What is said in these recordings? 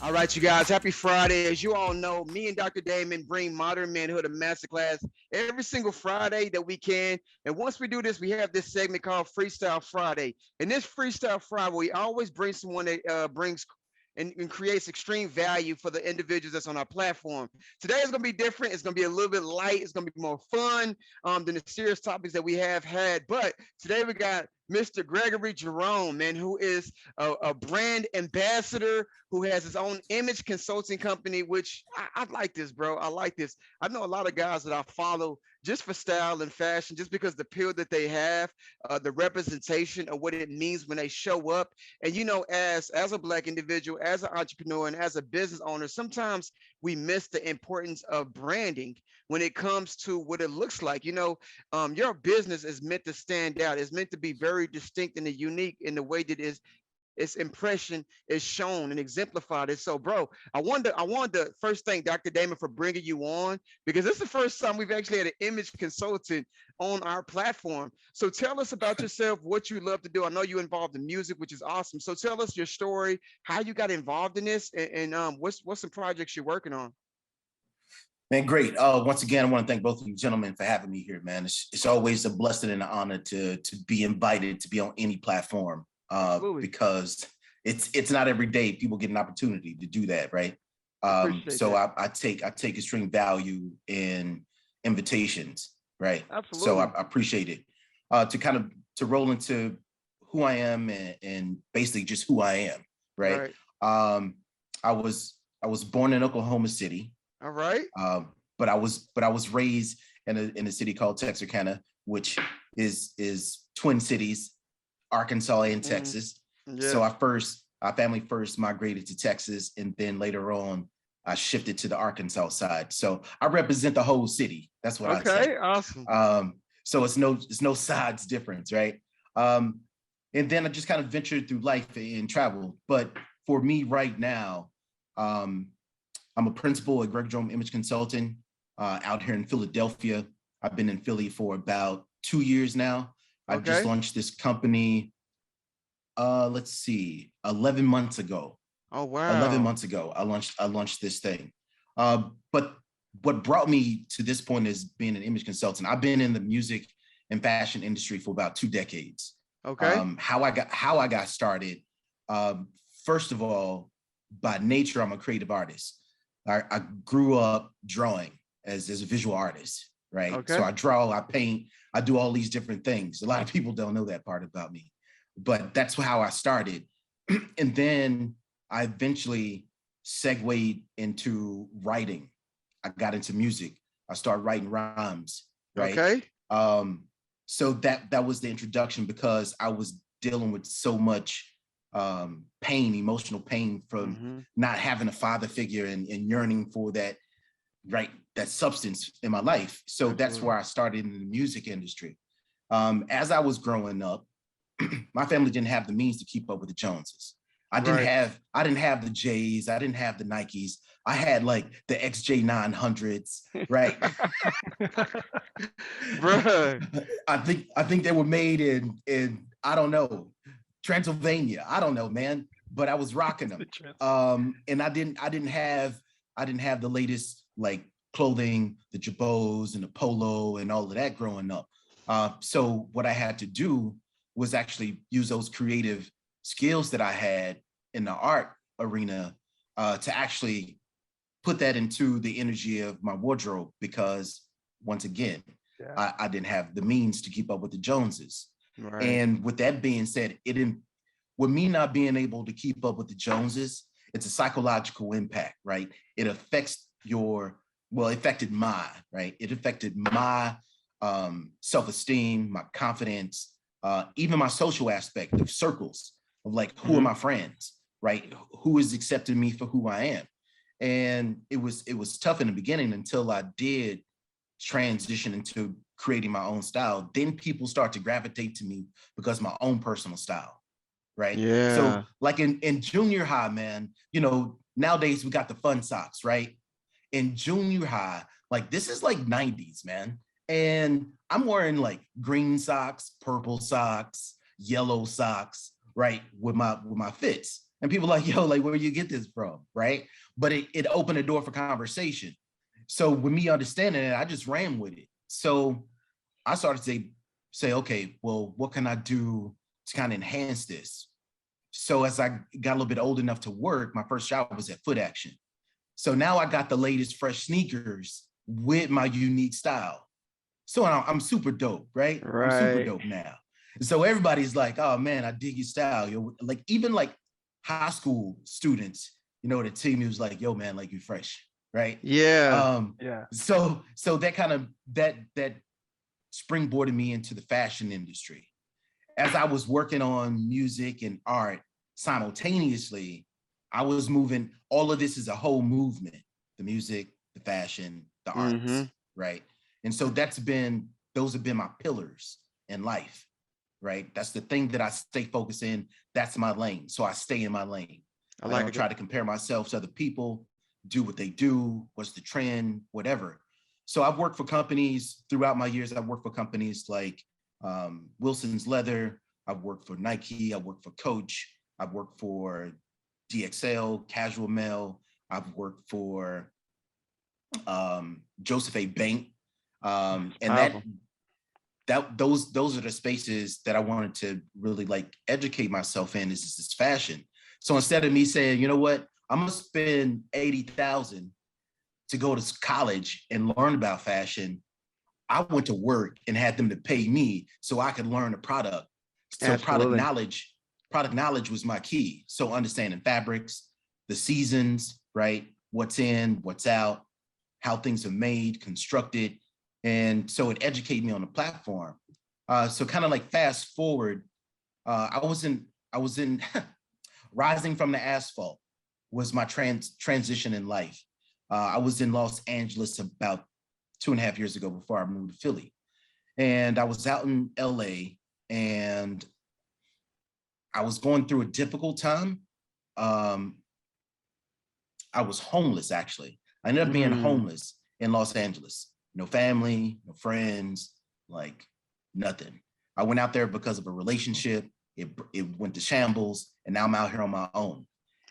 All right, you guys, happy Friday. As you all know, me and Dr. Damon bring Modern Manhood a masterclass every single Friday that we can. And once we do this, we have this segment called Freestyle Friday. And this Freestyle Friday, we always bring someone that brings and creates extreme value for the individuals that's on our platform. Today is going to be different. It's going to be a little bit light. It's going to be more fun than the serious topics that we have had. But today we got Mr. Gregory Jerome, man, who is a brand ambassador, who has his own image consulting company, which I like this, bro. I like this. I know a lot of guys that I follow just for style and fashion, just because the appeal that they have, the representation of what it means when they show up. And you know, as a black individual, as an entrepreneur, and as a business owner, sometimes we miss the importance of branding when it comes to what it looks like. You know, your business is meant to stand out. It's meant to be very distinct and unique in the way that its impression is shown and exemplified. And so, bro, I wanted to first thank Dr. Damon for bringing you on, because this is the first time we've actually had an image consultant on our platform. So tell us about yourself, what you love to do. I know you involved in music, which is awesome. So tell us your story, how you got involved in this, and what's some projects you're working on. Man, great. Once again, I want to thank both of you gentlemen for having me here, man. It's always a blessing and an honor to be invited to be on any platform, because it's not every day people get an opportunity to do that, right? So that. I take extreme value in invitations, right? Absolutely. So I appreciate it. To roll into who I am and basically just who I am, right? I was born in Oklahoma City. All right. But I was raised in a city called Texarkana, which is twin cities, Arkansas and Texas. Yeah. So our family first migrated to Texas, and then later on I shifted to the Arkansas side. So I represent the whole city. That's what I say. Okay, awesome. So it's no sides difference, right? And then I just kind of ventured through life and traveled. But for me right now, I'm a principal at Gregory Jerome Image Consulting out here in Philadelphia. I've been in Philly for about 2 years now. I just launched this company, 11 months ago. Oh, wow. 11 months ago, I launched this thing. But what brought me to this point is being an image consultant. I've been in the music and fashion industry for about 2 decades. Okay. How I got started, first of all, by nature, I'm a creative artist. I grew up drawing as a visual artist, right? Okay. So I draw, I paint, I do all these different things. A lot of people don't know that part about me, but that's how I started. And then I eventually segued into writing. I got into music. I started writing rhymes, right? Okay. So that was the introduction, because I was dealing with so much pain, emotional pain from not having a father figure and yearning for that, right, that substance in my life. So that's where I started in the music industry. As I was growing up, my family didn't have the means to keep up with the Joneses. I didn't have the J's, I didn't have the Nikes. I had like the XJ900s, right? Bruh. I think they were made in I don't know, Transylvania. I don't know, man, but I was rocking them. And I didn't have the latest like clothing, the jabots and the polo and all of that growing up. So what I had to do was actually use those creative skills that I had in the art arena to actually put that into the energy of my wardrobe, because once again, I didn't have the means to keep up with the Joneses. Right. And with that being said, with me not being able to keep up with the Joneses, it's a psychological impact, right? It affects it affected my self-esteem, my confidence, even my social aspect of circles of like, who are my friends, right? Who is accepting me for who I am? And it was tough in the beginning until I did transition into creating my own style. Then people start to gravitate to me because of my own personal style, right? Yeah. So like in junior high, man, you know, nowadays we got the fun socks, right? In junior high, like this is like 90s, man. And I'm wearing like green socks, purple socks, yellow socks, right? With my fits. And people like, yo, like, where you get this from, right? But it opened the door for conversation. So with me understanding it, I just ran with it. So I started to say, okay, well, what can I do to kind of enhance this? So as I got a little bit old enough to work, my first job was at Foot Action. So now I got the latest fresh sneakers with my unique style. So I'm super dope, right? I'm super dope now. So everybody's like, oh man, I dig your style. Yo, like even like high school students, you know, the team was like, yo man, like you fresh, right? Yeah. So that kind of that springboarded me into the fashion industry. As I was working on music and art simultaneously, I was moving. All of this is a whole movement: the music, the fashion, the arts, right? And so those have been my pillars in life, right? That's the thing that I stay focused in. That's my lane. So I stay in my lane. I don't try to compare myself to other people, do what they do, what's the trend, whatever. So I've worked for companies throughout my years. I've worked for companies like Wilson's Leather. I've worked for Nike. I've worked for Coach. I've worked for DXL, Casual Mail. I've worked for Joseph A. Bank. And those are the spaces that I wanted to really like educate myself in, is this fashion. So instead of me saying, you know what, I'm gonna spend $80,000 to go to college and learn about fashion, I went to work and had them to pay me so I could learn the product. So product knowledge was my key. So understanding fabrics, the seasons, right? What's in, what's out, how things are made, constructed. And so it educated me on the platform. So kind of like fast forward, I was in Rising from the Asphalt was my transition in life. I was in Los Angeles about 2.5 years ago before I moved to Philly. And I was out in LA and I was going through a difficult time. I was homeless, actually. I ended up being homeless in Los Angeles. No family, no friends, like nothing. I went out there because of a relationship. It went to shambles, and now I'm out here on my own.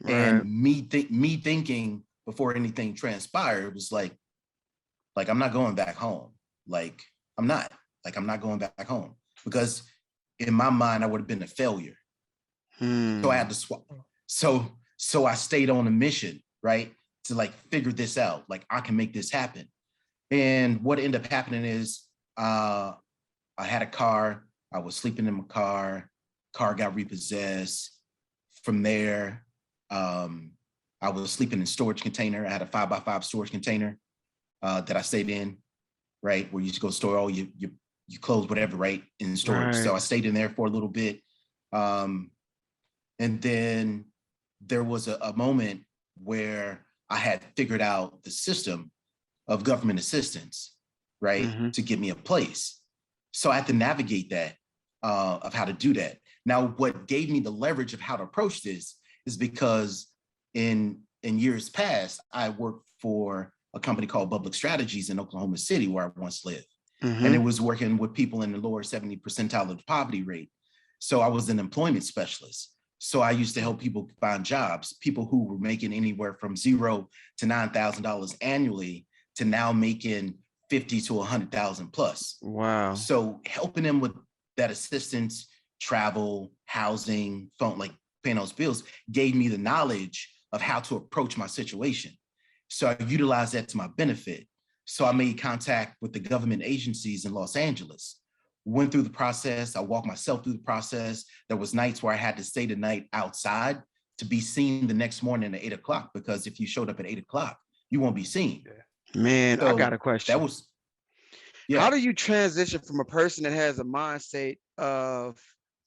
And me thinking before anything transpired was like I'm not going back home. I'm not going back home, because in my mind I would have been a failure. So I had to swap. So I stayed on a mission, right, to like figure this out. Like I can make this happen. And what ended up happening is I had a car. I was sleeping in my car. Car got repossessed. From there, I was sleeping in storage container. I had a 5x5 storage container that I stayed in, right, where you just go store all your clothes, whatever, right, in storage. So I stayed in there for a little bit. And then there was a moment where I had figured out the system of government assistance, right, to get me a place. So I had to navigate that, of how to do that. Now, what gave me the leverage of how to approach this is because in years past, I worked for a company called Public Strategies in Oklahoma City, where I once lived. And it was working with people in the lower 70 percentile of the poverty rate. So I was an employment specialist. So I used to help people find jobs, people who were making anywhere from $0 to $9,000 annually to now making 50 to 100,000 plus. Wow. So helping them with that assistance, travel, housing, phone, like paying those bills, gave me the knowledge of how to approach my situation. So I utilized that to my benefit. So I made contact with the government agencies in Los Angeles, went through the process. I walked myself through the process. There was nights where I had to stay the night outside to be seen the next morning at 8 o'clock, because if you showed up at 8 o'clock, you won't be seen. Man, so I got a question. That was, yeah. How do you transition from a person that has a mindset of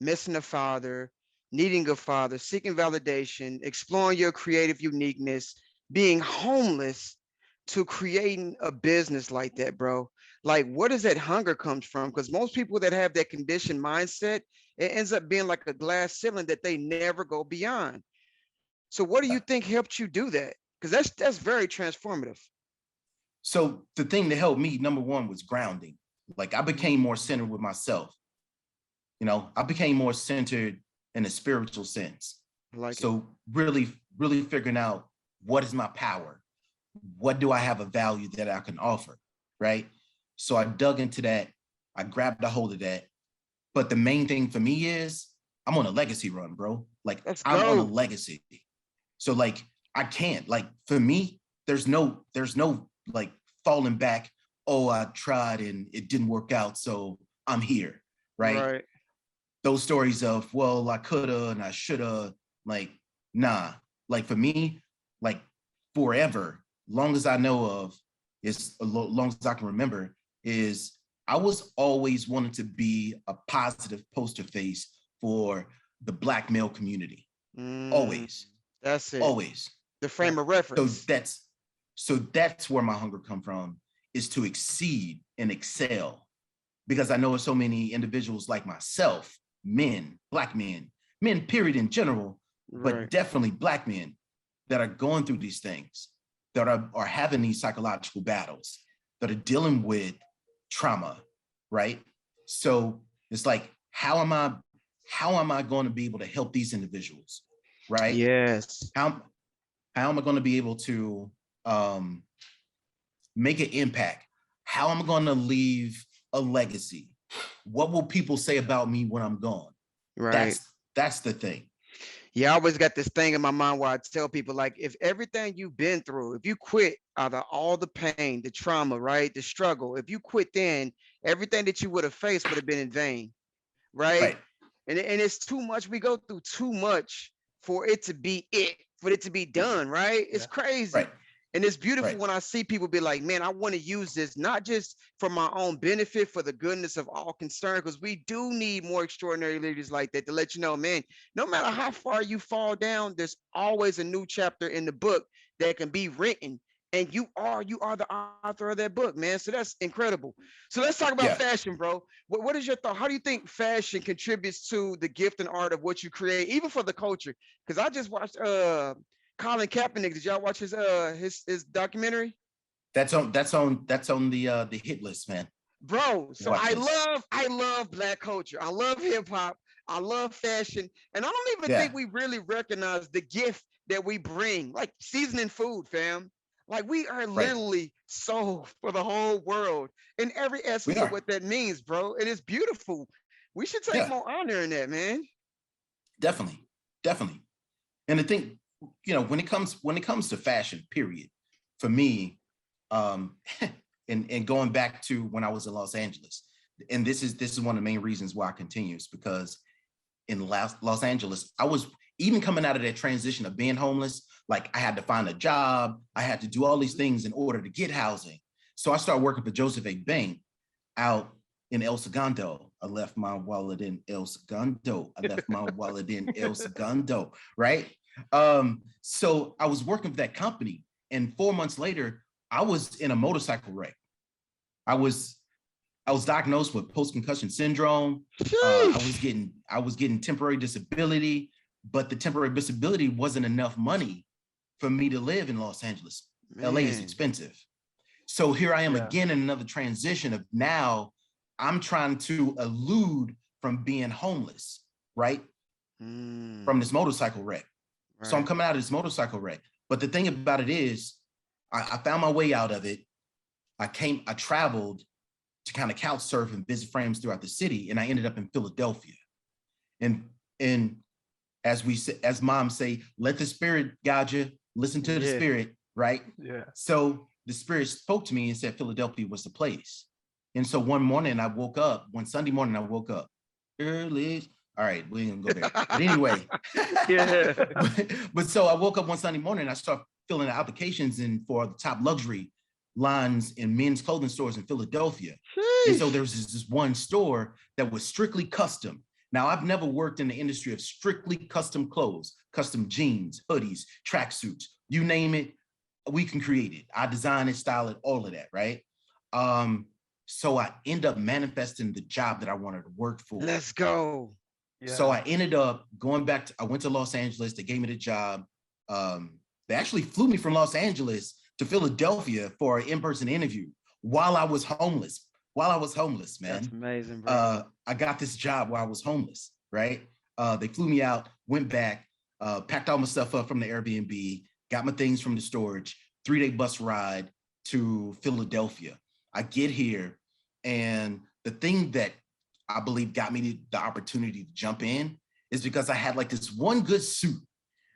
missing a father, needing a father, seeking validation, exploring your creative uniqueness, being homeless, to creating a business like that, bro? Like, what does that hunger comes from? Because most people that have that conditioned mindset, it ends up being like a glass ceiling that they never go beyond. So what do you think helped you do that? Because that's very transformative. So the thing that helped me, number one, was grounding. Like I became more centered with myself. You know, I became more centered in a spiritual sense. I like it. So really, really figuring out what is my power? What do I have a value that I can offer? Right. So I dug into that. I grabbed a hold of that. But the main thing for me is I'm on a legacy run, bro. Like Let's I'm on a go. legacy. So like I can't, like for me, there's no like falling back. Oh, I tried and it didn't work out. So I'm here. Right. Right. Those stories of, well, I coulda and I shoulda, like, nah. Like for me, like forever, long as I know of, is long as I can remember, is I was always wanting to be a positive poster face for the Black male community. Mm, Always, that's it. always. The frame Right. of So reference. that's where my hunger come from, is to exceed and excel, because I know there's so many individuals like myself, men, Black men, men period in general, but Right. definitely Black men that are going through these things, that are having these psychological battles, that are dealing with trauma, right? So it's like, how am I going to be able to help these individuals, right? Yes. How am I going to be able to make an impact? How am I going to leave a legacy? What will people say about me when I'm gone? Right. That's the thing. Yeah, I always got this thing in my mind where I tell people, like, if everything you've been through, if you quit out of all the pain, the trauma, right, the struggle, if you quit, then everything that you would have faced would have been in vain, right? Right. And it's too much. We go through too much for it to be it, for it to be done, right? It's Right. crazy. And it's beautiful Right. when I see people be like, man, I want to use this not just for my own benefit, for the goodness of all concerned, because we do need more extraordinary leaders like that to let you know, man, no matter how far you fall down, there's always a new chapter in the book that can be written. And you are the author of that book, man. So that's incredible. So let's talk about Yeah. fashion, bro. What is your thought? How do you think fashion contributes to the gift and art of what you create, even for the culture? Because I just watched Colin Kaepernick. Did y'all watch his documentary? That's on the hit list, man. Bro, so Watch this. I love Black culture. I love hip hop. I love fashion. And I don't even Yeah. think we really recognize the gift that we bring, like seasoning food, fam. Like we are Right. literally sold for the whole world in every We essence of are. what that means, bro. It is beautiful. We should take Yeah. more honor in that, man. Definitely. Definitely. And the thing, when it comes to fashion, period, for me, um, and going back to when I was in Los Angeles, and this is one of the main reasons why I continue, is because in Los Angeles, I was, even coming out of that transition of being homeless, like I had to find a job, I had to do all these things in order to get housing. So I started working for Joseph A. Bank out in El Segundo. I left my wallet in El Segundo. I left my wallet in El Segundo, right? So I was working for that company, and 4 months later, I was in a motorcycle wreck. I was I was diagnosed with post-concussion syndrome. I was getting temporary disability, but the temporary disability wasn't enough money for me to live in Los Angeles. LA is Man. expensive. So here I am again in another transition of, now I'm trying to elude from being homeless, right? From this motorcycle wreck. Right. So I'm coming out of this motorcycle wreck. But the thing about it is, I found my way out of it. I traveled to kind of couch surf and visit friends throughout the city, and I ended up in Philadelphia. And as moms say, let the spirit guide you, listen to the spirit, right? Yeah. So the spirit spoke to me and said Philadelphia was the place. And so one Sunday morning I woke up early. All right, we ain't gonna go there. But anyway, but so I woke up one Sunday morning and I started filling out applications for the top luxury lines in men's clothing stores in Philadelphia. Sheesh. And so there was this one store that was strictly custom. Now, I've never worked in the industry of strictly custom clothes, custom jeans, hoodies, tracksuits, you name it, we can create it. I design it, style it, all of that, right? So I end up manifesting the job that I wanted to work for. Let's go. Yeah. So I ended up going back I went to Los Angeles. They gave me the job. They actually flew me from Los Angeles to Philadelphia for an in-person interview while I was homeless. Man. That's amazing, bro. I got this job while I was homeless, right? They flew me out, went back. packed all my stuff up from the Airbnb, got my things from the storage, 3-day bus ride to Philadelphia. I get here, and the thing that I believe got me the opportunity to jump in is because I had like this one good suit,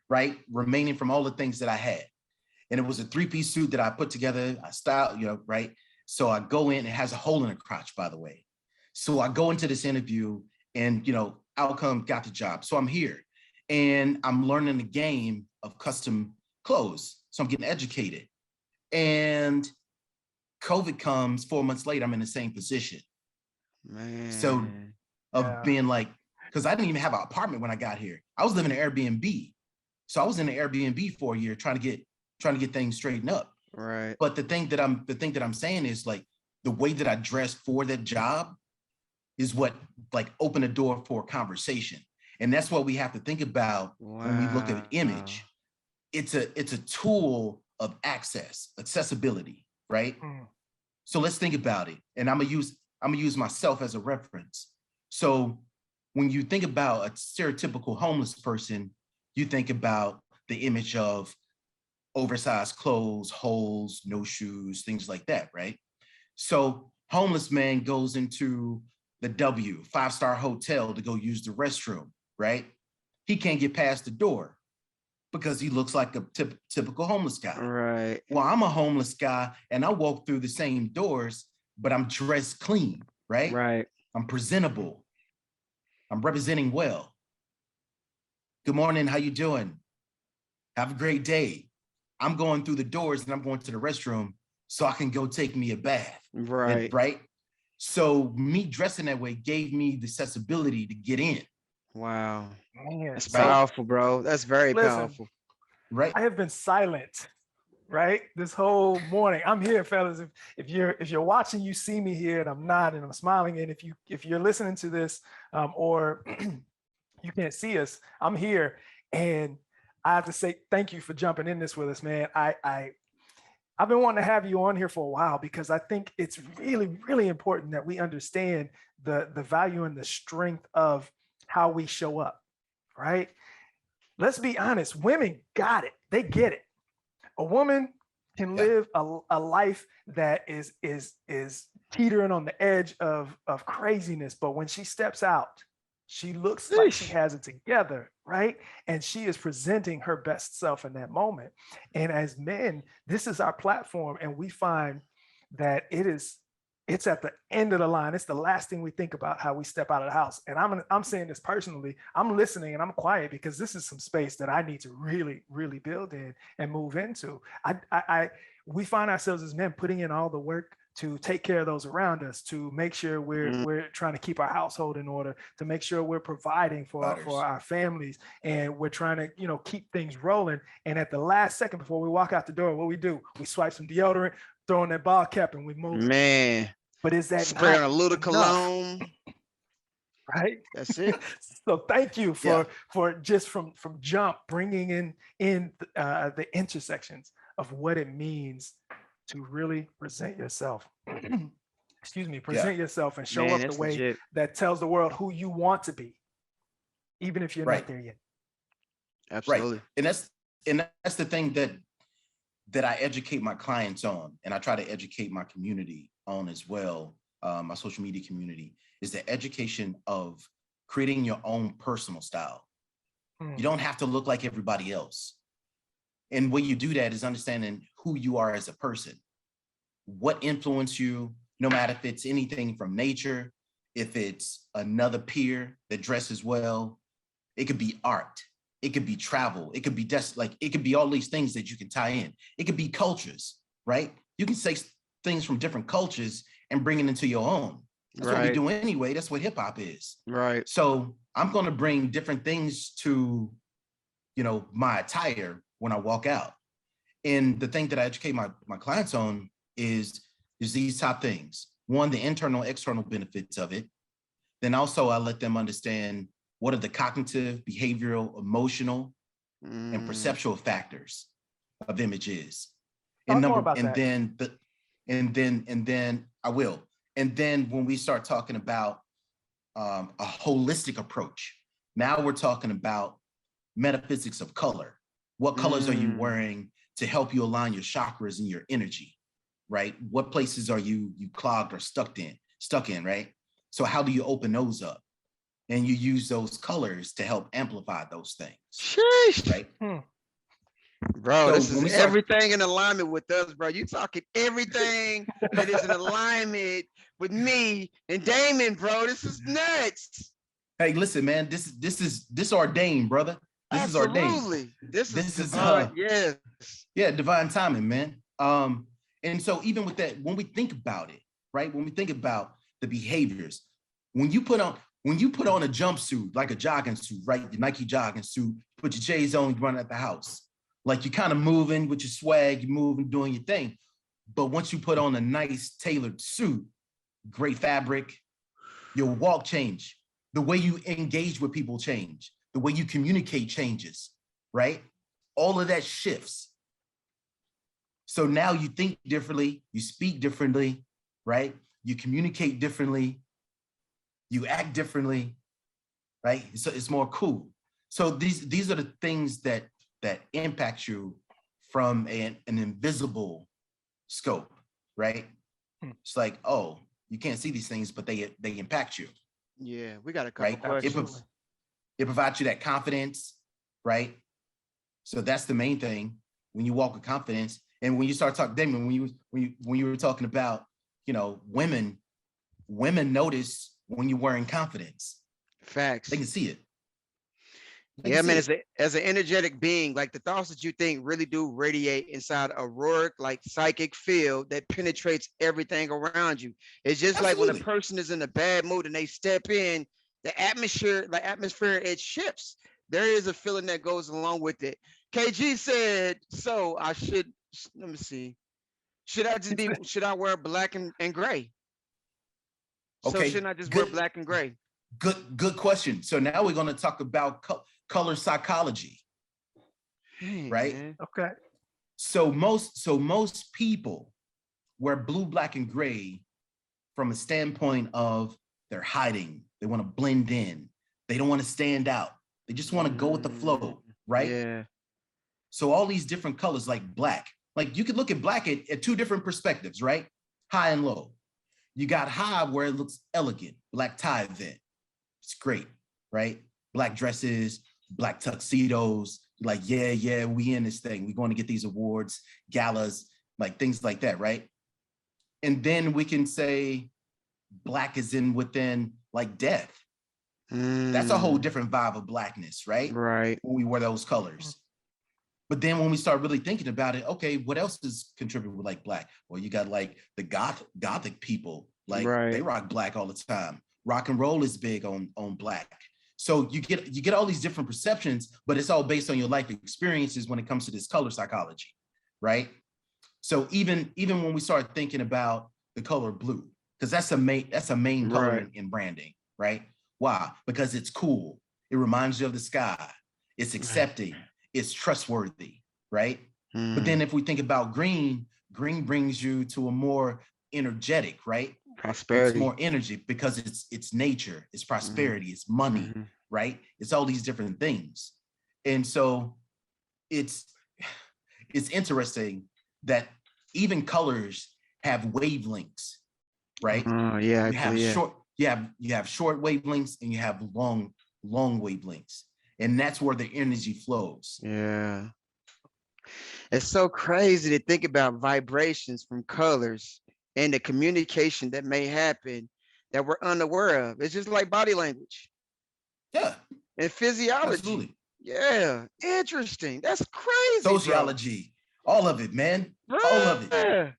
right, remaining from all the things that I had. And it was a 3-piece suit that I put together, I styled, right? So I go in, it has a hole in the crotch, by the way. So I go into this interview and, outcome, got the job. So I'm here and I'm learning the game of custom clothes. So I'm getting educated. And COVID comes 4 months later, I'm in the same position. Man. So being like, because I didn't even have an apartment when I got here. I was living in Airbnb. So I was in an Airbnb for a year trying to get things straightened up. Right. But the thing that I'm saying is like the way that I dressed for that job is what like opened the door for conversation. And that's what we have to think about when we look at an image. It's a tool of accessibility, right? So let's think about it. And I'm gonna use myself as a reference. So when you think about a stereotypical homeless person, you think about the image of oversized clothes, holes, no shoes, things like that, right? So homeless man goes into the W, 5-star hotel to go use the restroom, right? He can't get past the door because he looks like a typical homeless guy. Right. Well, I'm a homeless guy and I walk through the same doors, but I'm dressed clean, right? Right. I'm presentable. I'm representing well. Good morning, how you doing? Have a great day. I'm going through the doors and I'm going to the restroom so I can go take me a bath. Right. Right. So me dressing that way gave me the accessibility to get in. Wow. Man, that's powerful, bro. That's very powerful. Right. I have been silent, right, this whole morning. I'm here, fellas. If you're watching, you see me here, and I'm nodding, I'm smiling. And if you're listening to this, or you can't see us, I'm here, and I have to say thank you for jumping in this with us, man. I've been wanting to have you on here for a while because I think it's really, really important that we understand the value and the strength of how we show up, right? Let's be honest, women got it. They get it. A woman can live a life that is teetering on the edge of craziness, but when she steps out, she looks like she has it together, right? And she is presenting her best self in that moment. And as men, this is our platform, and we find that it's at the end of the line. It's the last thing we think about how we step out of the house. And I'm saying this personally. I'm listening and I'm quiet because this is some space that I need to really, really build in and move into. We find ourselves as men putting in all the work to take care of those around us, to make sure we're trying to keep our household in order, to make sure we're providing for our families, and we're trying to keep things rolling. And at the last second before we walk out the door, what we do? We swipe some deodorant, throw in that ball cap, and we move. Man, but is that spray on a little enough? Cologne? Right. That's it. So thank you for just from jump bringing in the intersections of what it means to really present yourself. Excuse me, present yourself and show up the way legit. That tells the world who you want to be, even if you're not there yet. Absolutely. Right. And that's the thing that I educate my clients on, and I try to educate my community on as well, my social media community, is the education of creating your own personal style. You don't have to look like everybody else. And when you do that is understanding who you are as a person, what influenced you, no matter if it's anything from nature, if it's another peer that dresses well, it could be art, it could be travel, it could be it could be all these things that you can tie in. It could be cultures, right? You can say things from different cultures and bring it into your own. That's what we do anyway. That's what hip hop is. Right. So I'm going to bring different things to, my attire when I walk out. And the thing that I educate my clients on is these top things. One, the internal, external benefits of it. Then also I let them understand what are the cognitive, behavioral, emotional, and perceptual factors of images. And then I will. And then when we start talking about a holistic approach, now we're talking about metaphysics of color. What colors are you wearing to help you align your chakras and your energy, right? What places are you clogged or stuck in, right? So how do you open those up? And you use those colors to help amplify those things. Sheesh. Right? Bro, so this is everything in alignment with us, bro. You talking everything that is in alignment with me and Damon, bro. This is nuts. Hey, listen, man. This ordained, brother. This Absolutely. is ordained. This is divine. Yes. Yeah, divine timing, man. And so even with that, when we think about it, right? When we think about the behaviors, when you put on a jumpsuit, like a jogging suit, right? Your Nike jogging suit, put your J's on, you run at the house. Like you're kind of moving with your swag, you're moving, doing your thing. But once you put on a nice tailored suit, great fabric, your walk change. The way you engage with people change. The way you communicate changes, right? All of that shifts. So now you think differently, you speak differently, right? You communicate differently, you act differently, right? So it's more cool. So these are the things that impact you from an invisible scope, right? It's like, oh, you can't see these things, but they impact you. Yeah, we got a couple right? questions. It provides you that confidence, right? So that's the main thing when you walk with confidence. And when you start talking, Damon, when you were talking about, women notice when you're wearing confidence. Facts. They can see it. Yeah, man, as an energetic being, like the thoughts that you think really do radiate inside a roared, like psychic field that penetrates everything around you. It's just like when a person is in a bad mood and they step in, the atmosphere, it shifts. There is a feeling that goes along with it. KG said, so let me see. Should I wear black and gray? Okay. So shouldn't I just wear black and gray? Good question. So now we're going to talk about color psychology, right? Man. Okay. So most people wear blue, black, and gray from a standpoint of they're hiding. They want to blend in. They don't want to stand out. They just want to go with the flow, right? Yeah. So all these different colors, like black, like you could look at black at two different perspectives, right? High and low. You got high where it looks elegant, black tie event. It's great, right? Black dresses, black tuxedos, like, yeah, we in this thing. We're going to get these awards, galas, like things like that, right? And then we can say black is within like death. That's a whole different vibe of blackness, right? Right. When we wear those colors. But then when we start really thinking about it, okay, what else is contributing with like black? Well, you got like the gothic people, like they rock black all the time. Rock and roll is big on black. So you get all these different perceptions, but it's all based on your life experiences when it comes to this color psychology, right? So even when we start thinking about the color blue, because that's a main color in branding, right? Why? Because it's cool. It reminds you of the sky. It's accepting. It's trustworthy, right? But then if we think about green brings you to a more energetic, right? Prosperity. It's more energy because it's nature, it's prosperity, it's money, right? It's all these different things. And so it's interesting that even colors have wavelengths, right? Yeah. You have short wavelengths and you have long wavelengths. And that's where the energy flows. Yeah. It's so crazy to think about vibrations from colors and the communication that may happen that we're unaware of. It's just like body language. Yeah. And physiology. Absolutely. Yeah. Interesting. That's crazy. Sociology. Bro. All of it, man. All of it.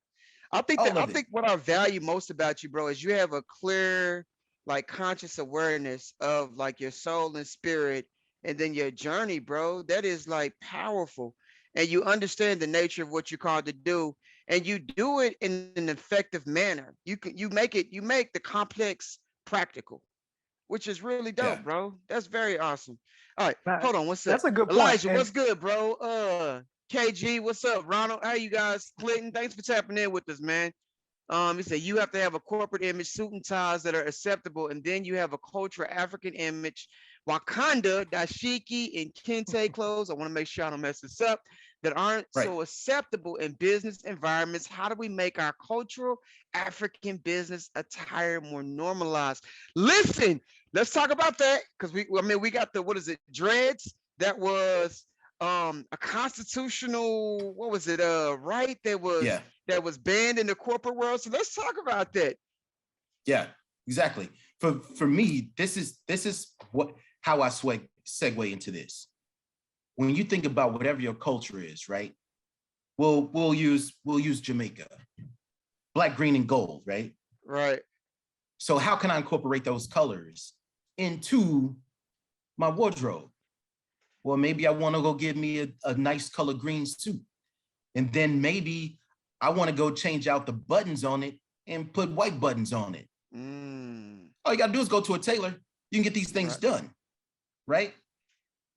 I think what I value most about you, bro, is you have a clear, like conscious awareness of like your soul and spirit. And then your journey, bro, that is like powerful. And you understand the nature of what you're called to do. And you do it in an effective manner. You make the complex practical, which is really dope, bro. That's very awesome. All right, hold on, what's up? That's a good point. Elijah, what's good, bro? KG, what's up? Ronald, how you guys? Clinton, thanks for tapping in with us, man. He said you have to have a corporate image, suit and ties that are acceptable, and then you have a cultural African image Wakanda, dashiki, and kente clothes. I want to make sure I don't mess this up. That aren't so acceptable in business environments. How do we make our cultural African business attire more normalized? Listen, let's talk about that because we got the, what is it, dreads? That was a constitutional, what was it, right? That was banned in the corporate world. So let's talk about that. Yeah, exactly. For me, this is how I segue into this. When you think about whatever your culture is, right? We'll use Jamaica, black, green, and gold, right? Right. So how can I incorporate those colors into my wardrobe? Well, maybe I want to go get me a nice color green suit. And then maybe I want to go change out the buttons on it and put white buttons on it. All you got to do is go to a tailor. You can get these things done, right?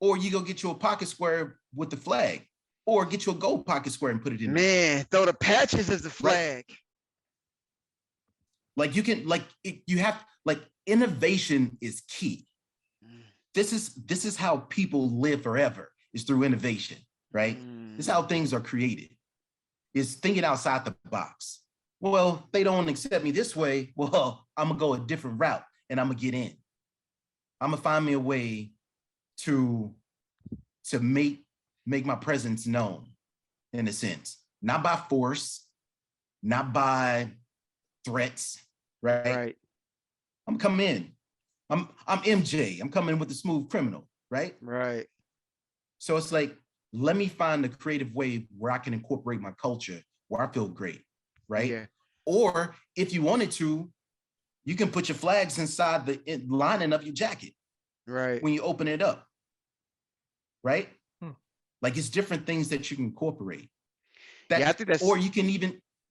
Or you go get you a pocket square with the flag, or get you a gold pocket square and put it in. Man, throw the patches as the flag. Right? Like you can, innovation is key. This is how people live forever, is through innovation, right? This is how things are created, is thinking outside the box. Well, they don't accept me this way. Well, I'm gonna go a different route and I'm gonna get in. I'm gonna find me a way to make my presence known, in a sense, not by force, not by threats, right? I'm coming in. I'm MJ. I'm coming with the smooth criminal, right? Right. So it's like, let me find a creative way where I can incorporate my culture, where I feel great, right? Yeah. Or if you wanted to, you can put your flags inside the lining of your jacket, right? When you open it up, right? Like, it's different things that you can incorporate. Yeah, I think that's. Or you can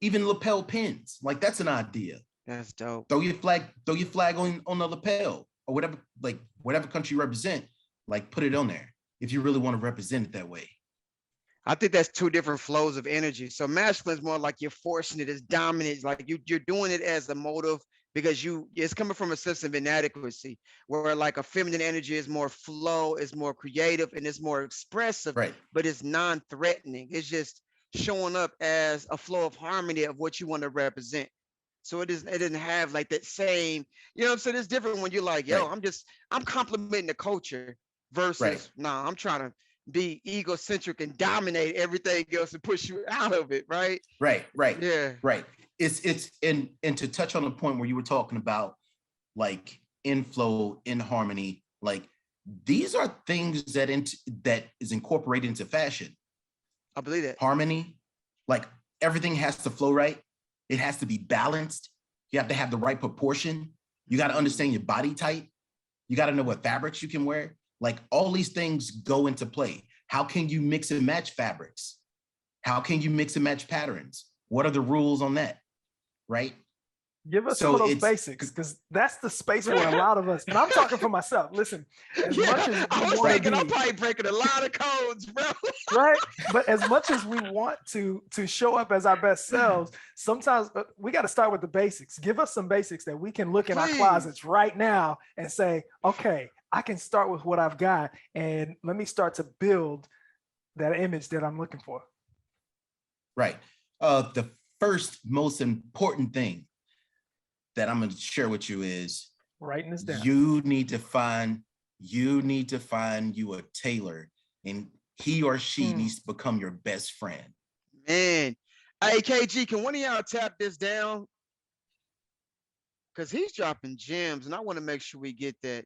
even lapel pins. Like, that's an idea. That's dope. Throw your flag on the lapel, or whatever country you represent. Like, put it on there if you really want to represent it that way. I think that's two different flows of energy. So masculine is more like you're forcing it, it's dominant, like you're doing it as a motive because it's coming from a sense of inadequacy, where like a feminine energy is more flow, is more creative, and it's more expressive, right? But it's non-threatening. It's just showing up as a flow of harmony of what you want to represent. So it doesn't have like that same, you know what I'm saying? It's different when you're like, yo, right. I'm complimenting the culture versus, nah, I'm trying to be egocentric and dominate everything else and push you out of it, right? Right. Yeah. Right. It's and to touch on the point where you were talking about like inflow, in harmony, like these are things that is incorporated into fashion. I believe that. Harmony, like everything has to flow right. It has to be balanced. You have to have the right proportion. You got to understand your body type. You got to know what fabrics you can wear. Like, all these things go into play. How can you mix and match fabrics? How can you mix and match patterns? What are the rules on that? Right? Give us some of those basics, because that's the space where a lot of us, and I'm talking for myself. Listen, as much as I'm probably breaking a lot of codes, bro. Right? But as much as we want to show up as our best selves, sometimes we got to start with the basics. Give us some basics that we can look in our closets right now and say, okay, I can start with what I've got, and let me start to build that image that I'm looking for. Right. The first most important thing that I'm going to share with you is writing this down. You need to find you a tailor, and he or she needs to become your best friend. Man, hey KG, can one of y'all tap this down? Because he's dropping gems, and I want to make sure we get that.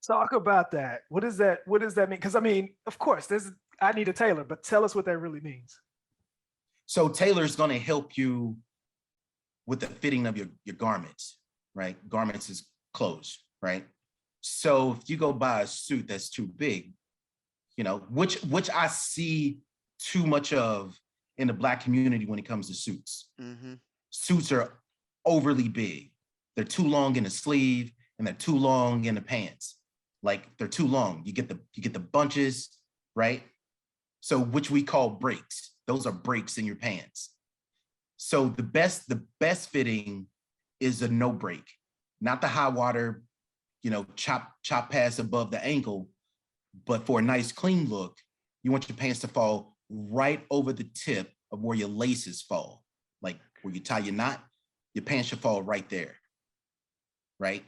Talk about that. What does that mean? Because I mean, of course, I need a tailor, but tell us what that really means. So tailor's going to help you with the fitting of your garments, right? Garments is clothes, right? So if you go buy a suit that's too big, you know, which I see too much of in the Black community when it comes to suits. Suits are overly big. They're too long in the sleeve, and they're too long in the pants. Like, they're too long. You get the bunches, right? So, which we call breaks. Those are breaks in your pants. So the best fitting is a no break, not the high water chop pass above the ankle, but for a nice clean look, you want your pants to fall right over the tip of where your laces fall. Like where you tie your knot, your pants should fall right there, right?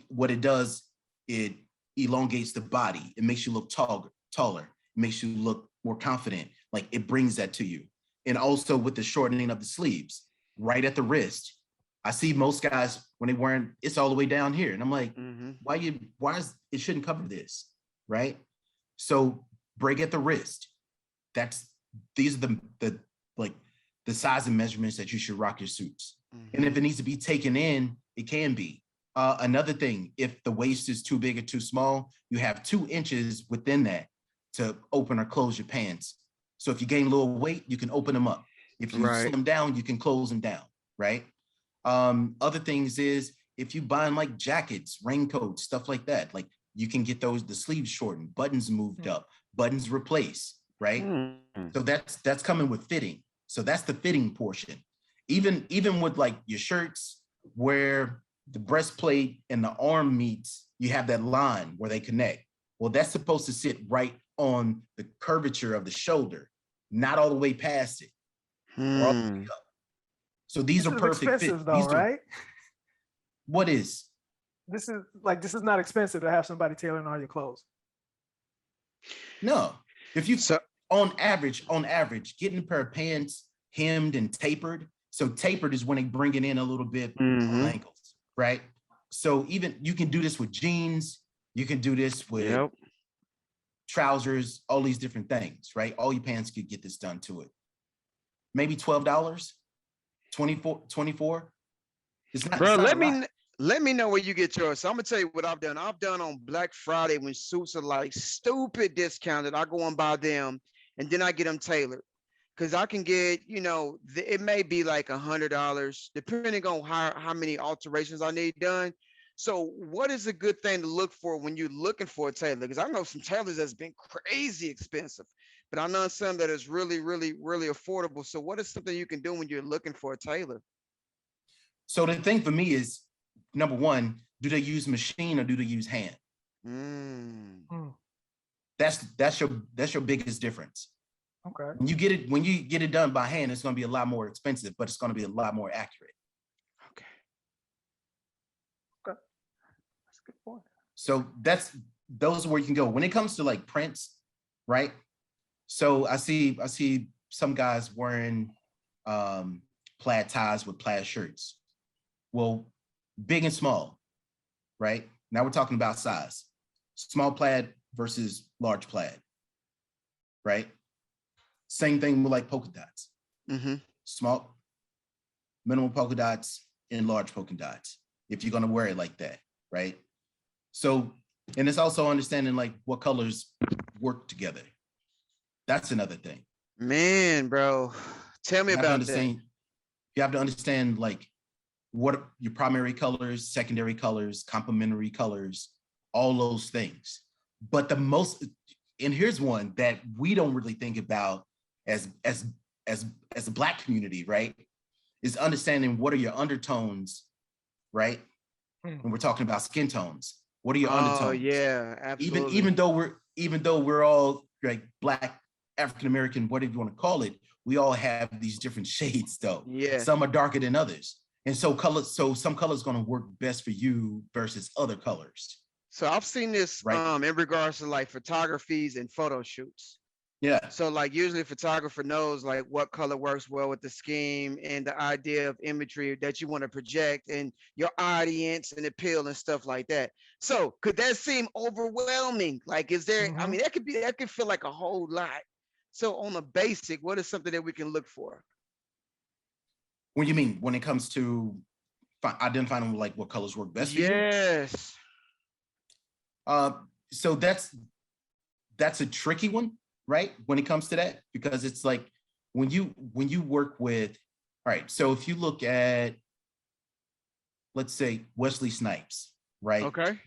What it does, it elongates the body. It makes you look taller. It makes you look more confident. Like it brings that to you. And also with the shortening of the sleeves, right at the wrist. I see most guys when they wearing, it's all the way down here. And I'm like, why is it shouldn't cover this, right? So break at the wrist. These are the size and measurements that you should rock your suits. And if it needs to be taken in, it can be. Another thing, if the waist is too big or too small, you have 2 inches within that to open or close your pants. So if you gain a little weight, you can open them up. If you slim down, you can close them down, right? Other things is if you buying like jackets, raincoats, stuff like that, like you can get the sleeves shortened, buttons moved up, buttons replaced, right? So that's coming with fitting. So that's the fitting portion. Even with like your shirts where the breastplate and the arm meets, you have that line where they connect. Well, that's supposed to sit right on the curvature of the shoulder, not all the way past it. Or all the way up. So these are perfect fits. Though, right? What is? This is not expensive to have somebody tailoring all your clothes. No. If you on average, getting a pair of pants hemmed and tapered. So tapered is when they bring it in a little bit on ankles, right? So even you can do this with jeans, you can do this with trousers, all these different things, right? All your pants could get this done to it. Maybe $12, 24. It's not. Bro, it's not let me know where you get yours. So I'm gonna tell you what I've done. I've done on Black Friday when suits are like stupid discounted. I go and buy them, and then I get them tailored. Because I can get, it may be like $100, depending on how many alterations I need done. So what is a good thing to look for when you're looking for a tailor? Because I know some tailors that's been crazy expensive, but I know some that is really, really, really affordable. So what is something you can do when you're looking for a tailor? So the thing for me is, number one, do they use machine or do they use hand? That's your biggest difference. Okay. When you get it done by hand, it's going to be a lot more expensive, but it's going to be a lot more accurate. Okay. That's a good point. So those are where you can go. When it comes to like prints, right? So I see some guys wearing plaid ties with plaid shirts. Well, big and small, right? Now we're talking about size. Small plaid versus large plaid, right? Same thing with like polka dots. Small, minimal polka dots and large polka dots, if you're going to wear it like that, right? So, and it's also understanding like what colors work together. That's another thing. Man, bro, tell me about that. You have to understand like what are your primary colors, secondary colors, complementary colors, all those things. But and here's one that we don't really think about as a Black community, right? Is understanding what are your undertones, right? When we're talking about skin tones, what are your undertones? Oh yeah, absolutely. Even though we're all like Black, African American, whatever you want to call it, we all have these different shades though. Yeah. Some are darker than others. And so some colors going to work best for you versus other colors. So I've seen this in regards to like photographies and photo shoots. Yeah. So like usually a photographer knows like what color works well with the scheme and the idea of imagery that you want to project and your audience and appeal and stuff like that. So could that seem overwhelming? Like, is there, I mean, that could feel like a whole lot. So on the basic, what is something that we can look for? What do you mean when it comes to identifying like what colors work best for you? Yes. So that's a tricky one, right? When it comes to that, because it's like when you work with, all right, so if you look at, let's say Wesley Snipes, right? Okay.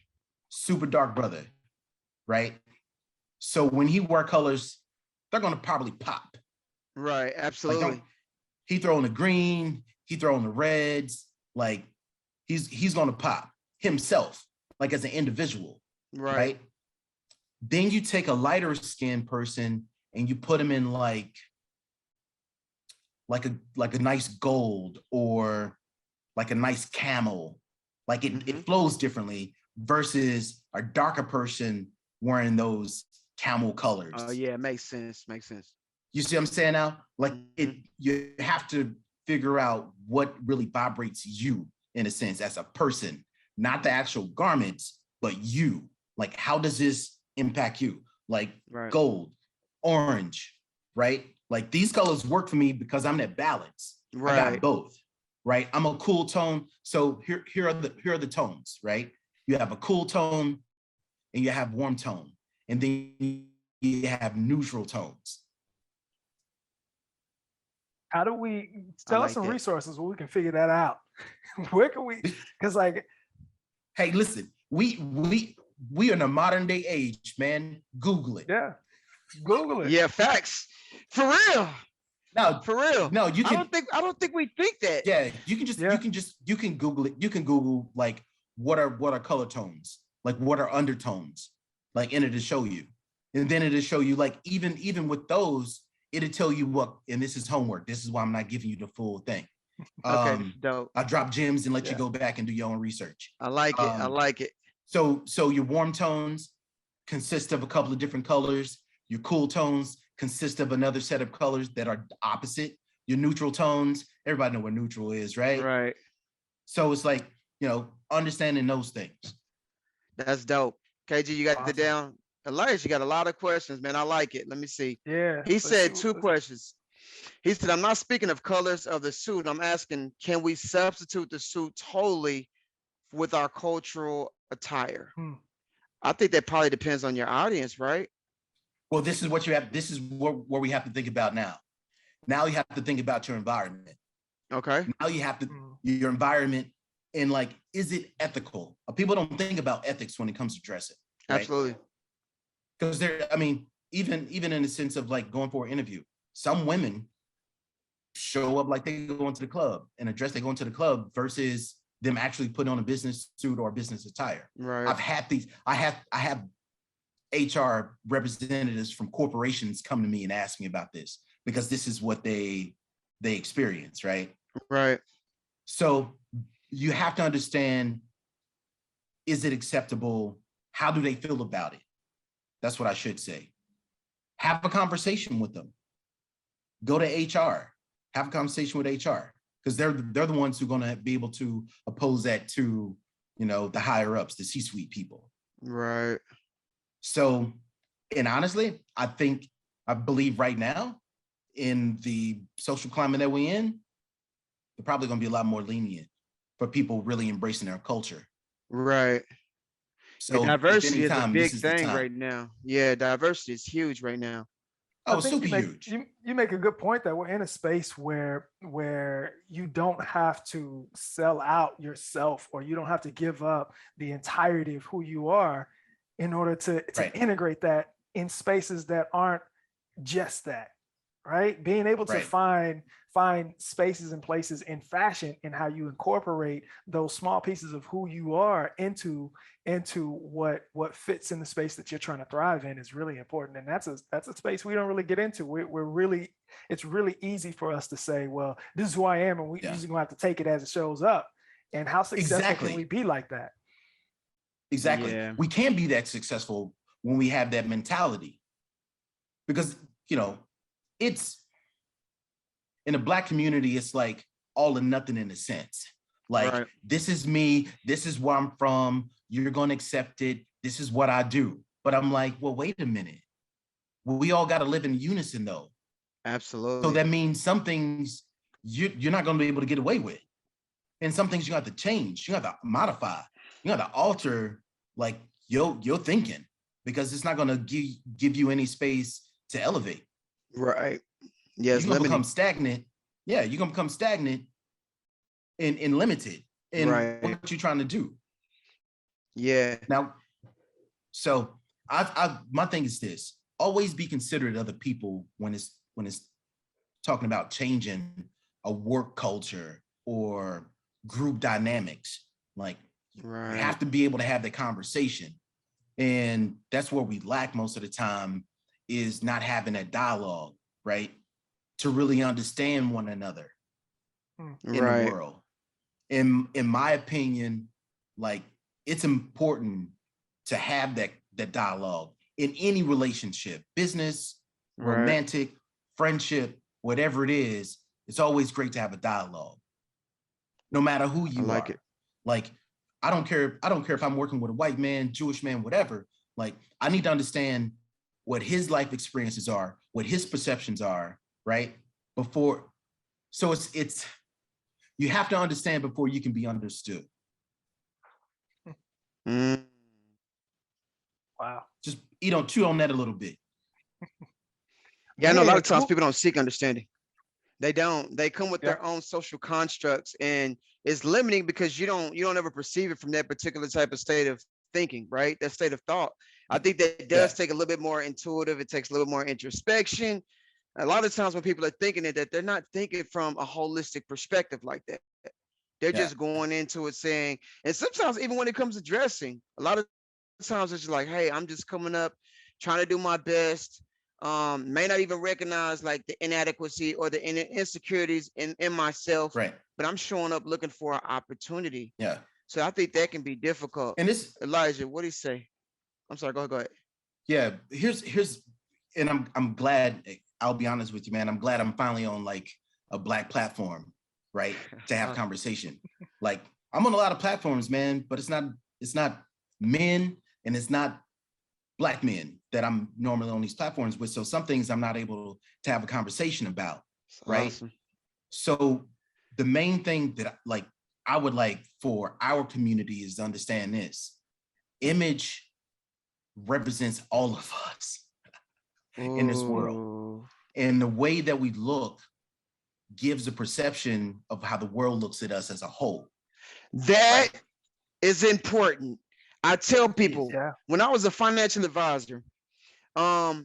Super dark brother, right? So when he wear colors, they're gonna probably pop. Right, absolutely. Like, he throwing the green, he throwing the reds, like he's gonna pop himself. like as an individual, Right. right? Then you take a lighter skinned person and you put them in like a nice gold or like a nice camel, like it flows differently versus a darker person wearing those camel colors. Oh yeah, it makes sense. Makes sense. You see what I'm saying now? Like you have to figure out what really vibrates you in a sense as a person, not the actual garments, but you. Like, how does this impact you? Like gold, orange, right? Like these colors work for me because I'm at balance. Right. I got both, right? I'm a cool tone. So here are the tones, right? You have a cool tone and you have warm tone. And then you have neutral tones. How do we tell us some resources where we can figure that out? Where can we, because like, hey, listen, we in a modern day age, man. Google it. Yeah. Google it. Yeah, facts. For real. No, for real. No, you can. I don't think we think that. Yeah, you can Google it. You can Google like what are color tones, like what are undertones, like and it'll show you. And then it'll show you like even with those, it'll tell you what, and this is homework. This is why I'm not giving you the full thing. Okay, dope. I drop gems and let you go back and do your own research. I like it. I like it. So your warm tones consist of a couple of different colors. Your cool tones consist of another set of colors that are opposite. Your neutral tones, everybody know what neutral is, right? Right. So it's like, understanding those things. That's dope. KG, you got it down. Elias, you got a lot of questions, man. I like it. Let me see. Yeah. He said two questions. He said, I'm not speaking of colors of the suit. I'm asking, can we substitute the suit totally with our cultural attire? I think that probably depends on your audience, right? Well, this is what you have. This is where we have to think about now. Now you have to think about your environment. Okay. Now you have to, your environment, and like, is it ethical? People don't think about ethics when it comes to dressing. Right? Absolutely. Because even in the sense of like going for an interview, some women show up like they go into the club and a dress they go into the club versus them actually putting on a business suit or business attire. Right. I have HR representatives from corporations come to me and ask me about this because this is what they experience, right? Right. So you have to understand, is it acceptable? How do they feel about it? That's what I should say. Have a conversation with them. Go to HR. Have a conversation with HR because they're the ones who are going to be able to oppose that to, the higher ups, the C-suite people. Right. So, and honestly, I believe right now in the social climate that we're in, they're probably going to be a lot more lenient for people really embracing their culture. Right. So diversity is a big thing right now. Yeah, diversity is huge right now. Oh, super huge. You make a good point that we're in a space where you don't have to sell out yourself, or you don't have to give up the entirety of who you are in order to integrate that in spaces that aren't just that, right? Being able to find spaces and places in fashion and how you incorporate those small pieces of who you are into what fits in the space that you're trying to thrive in is really important. And that's a space we don't really get into. It's really easy for us to say, well, this is who I am, and we're just gonna have to take it as it shows up. And how successful can we be like that? Exactly. Yeah. We can be that successful when we have that mentality, because it's in the Black community, it's like all or nothing in a sense. Like, this is me, this is where I'm from, you're going to accept it, this is what I do. But I'm like, well, wait a minute. We all got to live in unison, though. Absolutely. So that means some things you're not going to be able to get away with. And some things you have to change, you have to modify, you have to alter like your thinking, because it's not going to give you any space to elevate. Right. Yes, you're gonna become stagnant. Yeah, you're gonna become stagnant and limited in what you're trying to do. Yeah. Now, so my thing is this: always be considerate of other people when it's talking about changing a work culture or group dynamics. Like, Right. You have to be able to have that conversation. And that's where we lack most of the time, is not having that dialogue, right? To really understand one another in the world. In my opinion, like, it's important to have that dialogue in any relationship, business, romantic, friendship, whatever it is. It's always great to have a dialogue, no matter who you are. Like, I don't care if I'm working with a white man, Jewish man, whatever. Like, I need to understand what his life experiences are, what his perceptions are, right? So it's you have to understand before you can be understood. Wow. Just, chew on that a little bit. Yeah, I know a lot of times people don't seek understanding. They don't. They come with their own social constructs, and it's limiting because you don't ever perceive it from that particular type of state of thinking, right? That state of thought. I think that does take a little bit more intuitive. It takes a little more introspection. A lot of times when people are thinking it, that they're not thinking from a holistic perspective like that. They're just going into it saying, and sometimes even when it comes to dressing, a lot of times it's like, hey, I'm just coming up, trying to do my best. May not even recognize like the inadequacy or the insecurities in myself, right? But I'm showing up looking for an opportunity. Yeah. So I think that can be difficult. And this, Elijah, what do you say? I'm sorry, go ahead. Yeah, here's, and I'm glad, I'll be honest with you, man. I'm glad I'm finally on like a Black platform, right? To have conversation. Like, I'm on a lot of platforms, man, but it's not men and it's not Black men that I'm normally on these platforms with. So some things I'm not able to have a conversation about, right? Awesome. So the main thing that I would like for our community is to understand this: image represents all of us in this world. And the way that we look gives a perception of how the world looks at us as a whole. That is important. I tell people, when I was a financial advisor, I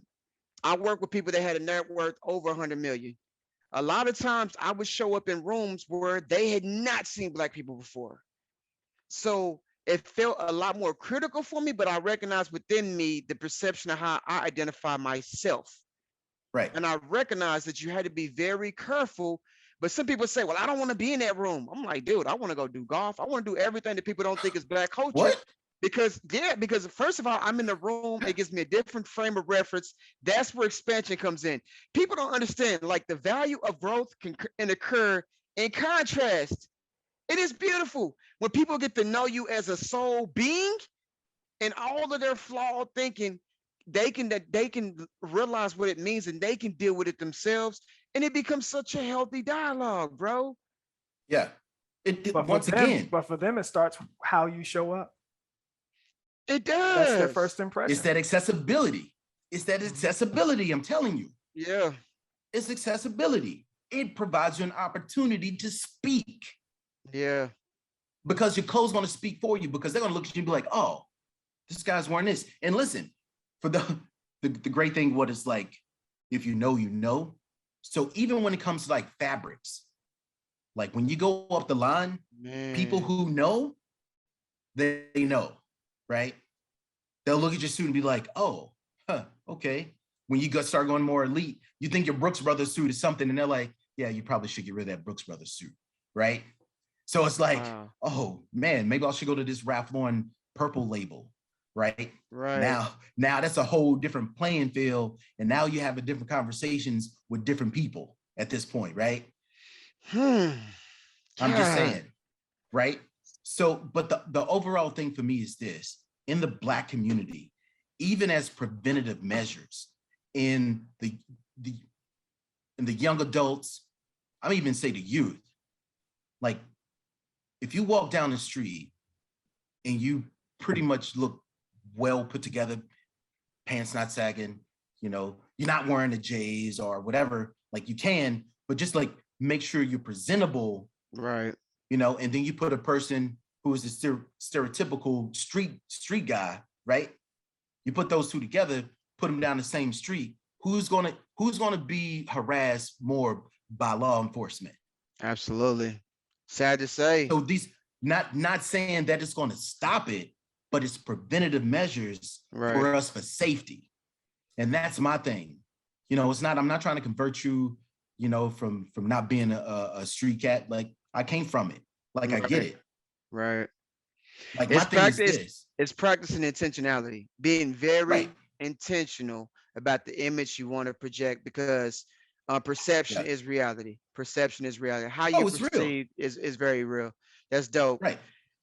worked with people that had a net worth over 100 million. A lot of times I would show up in rooms where they had not seen Black people before. So it felt a lot more critical for me, but I recognized within me the perception of how I identify myself. Right. And I recognized that you had to be very careful. But some people say, well, I don't want to be in that room. I'm like, dude, I want to go do golf. I want to do everything that people don't think is Black culture. What? Because first of all, I'm in the room. It gives me a different frame of reference. That's where expansion comes in. People don't understand, like, the value of growth can occur in contrast. It is beautiful when people get to know you as a soul being, and all of their flawed thinking, they can realize what it means and they can deal with it themselves, and it becomes such a healthy dialogue, bro. Yeah. But for them, it starts how you show up. It does. That's their first impression. It's that accessibility. I'm telling you. Yeah. It's accessibility. It provides you an opportunity to speak. Yeah. Because your code's going to speak for you, because they're going to look at you and be like, oh, this guy's wearing this. And listen, for the great thing, what it's like, if you know, you know. So even when it comes to like fabrics, like when you go up the line, people who know, they know, right? They'll look at your suit and be like, oh, okay. When you start going more elite, you think your Brooks Brothers suit is something, and they're like, yeah, you probably should get rid of that Brooks Brothers suit, right? So it's like, oh man, maybe I should go to this Ralph Lauren purple label, right? Now that's a whole different playing field, and now you have a different conversations with different people at this point, right? I'm just saying, right? So, but the overall thing for me is this: in the Black community, even as preventative measures in the young adults, I'm even say the youth, like, if you walk down the street and you pretty much look well put together, pants not sagging, you're not wearing the J's or whatever, like, you can, but just like make sure you're presentable, right? And then you put a person who is the stereotypical street guy, right? You put those two together, put them down the same street. Who's gonna be harassed more by law enforcement? Absolutely. Sad to say. So not saying that it's going to stop it, but it's preventative measures for us for safety. And that's my thing. You know, I'm not trying to convert you, you know, from not being a street cat. Like, I came from it. Like, I get it. Right. Like, my thing is this. It's practicing intentionality, being very intentional about the image you want to project, because perception is reality. Perception is reality. How you perceive is very real. That's dope. Right.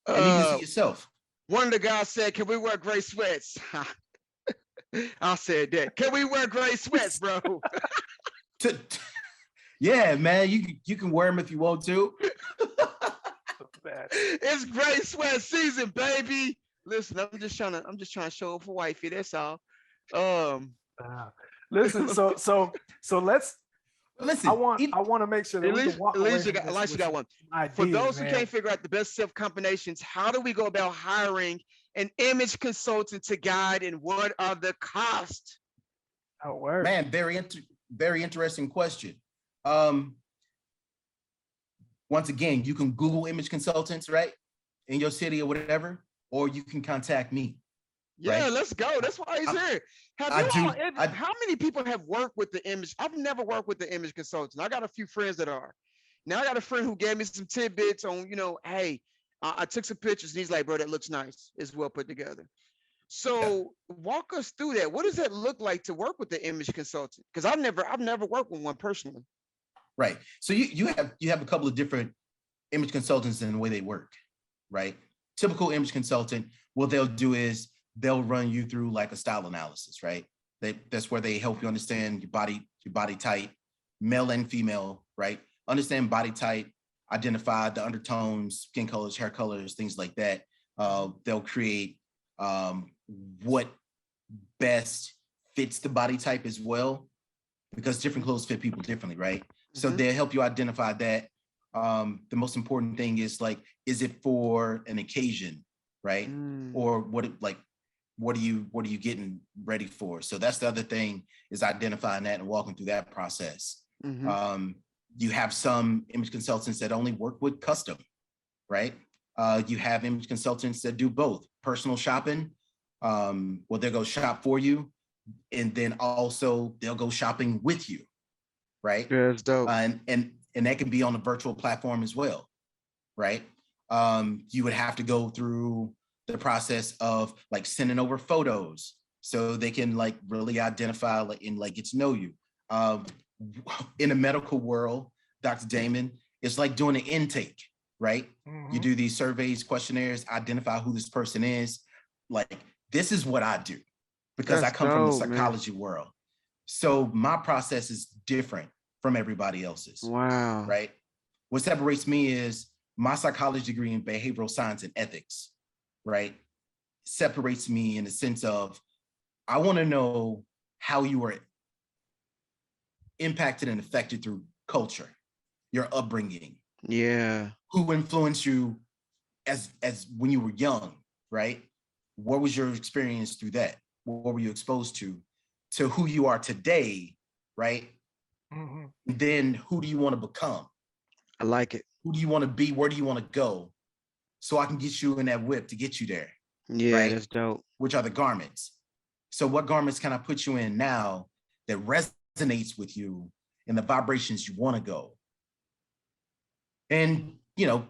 And even see yourself. One of the guys said, "Can we wear gray sweats?" I said that. Can we wear gray sweats, bro? Yeah, man. You can wear them if you want to. It's gray sweat season, baby. Listen, I'm just trying to show up for wifey. That's all. Listen. So let's. Listen, I want to make sure that at least you got one. Idea, for those man. who can't figure out the best self combinations, how do we go about hiring an image consultant to guide, and what are the costs? How it works? Man, very interesting question. Once again, you can Google image consultants, right, in your city or whatever, or you can contact me. Yeah, right? Let's go. That's why he's here. How many people have worked with the image? I've never worked with the image consultant. I got a few friends that are. Now I got a friend who gave me some tidbits on, you know, hey, I took some pictures and he's like, bro, that looks nice. It's well put together. So walk us through that. What does that look like to work with the image consultant? Because I've never worked with one personally. Right. So you have a couple of different image consultants in the way they work, right? Typical image consultant, what they'll do is they'll run you through like a style analysis, right? That's where they help you understand your body type, male and female, right? Understand body type, identify the undertones, skin colors, hair colors, things like that. They'll create what best fits the body type as well, because different clothes fit people differently, right? So they'll help you identify that. The most important thing is like, is it for an occasion, right? Or what are you getting ready for? So that's the other thing, is identifying that and walking through that process. You have some image consultants that only work with custom, right? You have image consultants that do both personal shopping. Well, they'll go shop for you, and then also they'll go shopping with you, right? Yeah, that's dope. And that can be on a virtual platform as well, right? You would have to go through the process of like sending over photos so they can like really identify and get to know you. In the medical world, Dr. Damon, it's like doing an intake, right? You do these surveys, questionnaires, identify who this person is. Like, this is what I do, because I come from the psychology world. So my process is different from everybody else's. Wow. Right? What separates me is my psychology degree in behavioral science and ethics, right? Separates me in the sense of, I want to know how you were impacted and affected through culture, your upbringing. Yeah. Who influenced you as when you were young, right? What was your experience through that? What were you exposed to who you are today, right? And then who do you want to become? I like it. Who do you want to be? Where do you want to go? So I can get you in that whip to get you there. Yeah, right? That's dope. Which are the garments. So what garments can I put you in now that resonates with you and the vibrations you want to go? And, you know,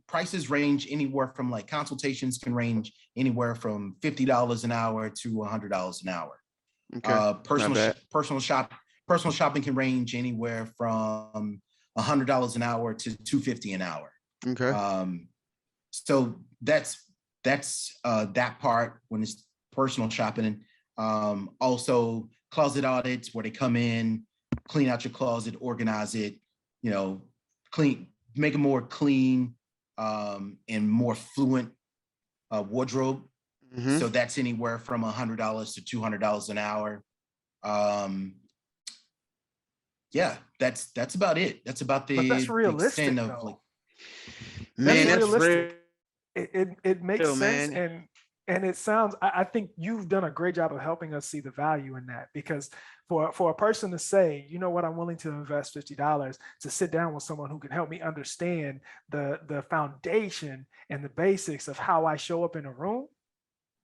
prices range anywhere from, like, consultations can range anywhere from $50 an hour to $100 an hour. Okay. Personal shopping can range anywhere from $100 an hour to $250 an hour. Okay. So that's that part when it's personal shopping. Also closet audits, where they come in, clean out your closet, organize it, you know, make it more clean and more fluent wardrobe. So that's anywhere from $100 to $200 an hour. Yeah, that's about it. That's about the, but that's realistic, the extent of, like, man, that's realistic. It makes sense, man. And it sounds, I think you've done a great job of helping us see the value in that, because for a person to say, you know what, I'm willing to invest $50 to sit down with someone who can help me understand the foundation and the basics of how I show up in a room,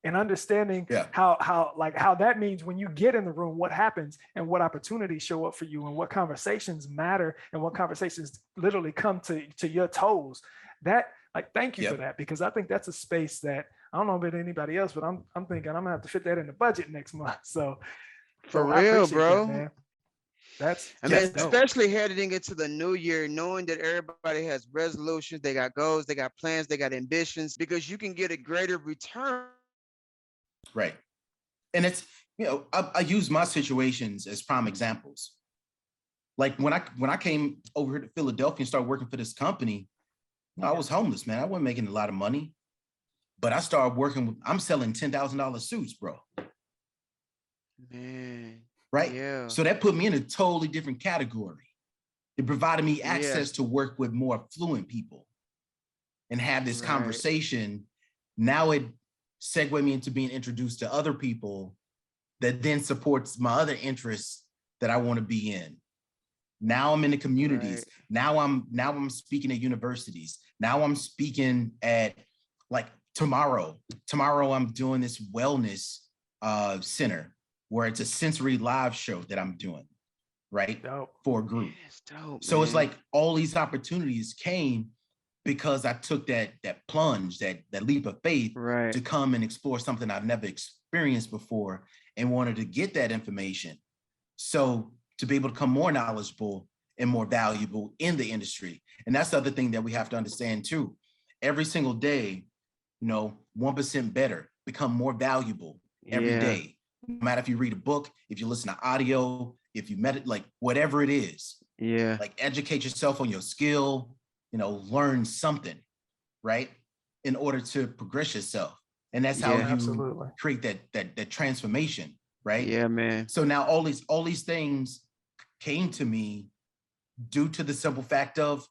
and understanding how that means when you get in the room, what happens and what opportunities show up for you and what conversations matter and what conversations literally come to your toes. That, like, thank you for that, because I think that's a space that I don't know about anybody else, but I'm thinking I'm gonna have to fit that in the budget next month. So For I real, appreciate bro. that, man. That's mean, dope. especially heading into the new year, knowing that everybody has resolutions, they got goals, they got plans, they got ambitions, because you can get a greater return. Right. And it's, I use my situations as prime examples. Like when I came over here to Philadelphia and started working for this company, I was homeless, man. I wasn't making a lot of money, but I started working I'm selling $10,000 suits, bro. Man. Right. Yeah. So that put me in a totally different category. It provided me access to work with more affluent people and have this conversation. Now it segued me into being introduced to other people that then supports my other interests that I want to be in. Now I'm in the communities. Now I'm speaking at universities. Now I'm speaking at, like, tomorrow I'm doing this wellness center where it's a sensory live show that I'm doing, right? Dope. For a group. Dope, so it's like all these opportunities came because I took that plunge, that leap of faith to come and explore something I've never experienced before and wanted to get that information. So to be able to become more knowledgeable and more valuable in the industry. And that's the other thing that we have to understand too. Every single day, 1% better, become more valuable every day. No matter if you read a book, if you listen to audio, if you meditate, like whatever it is. Yeah. Like educate yourself on your skill, learn something, right? In order to progress yourself. And that's how you create that transformation, right? Yeah, man. So now all these things came to me due to the simple fact of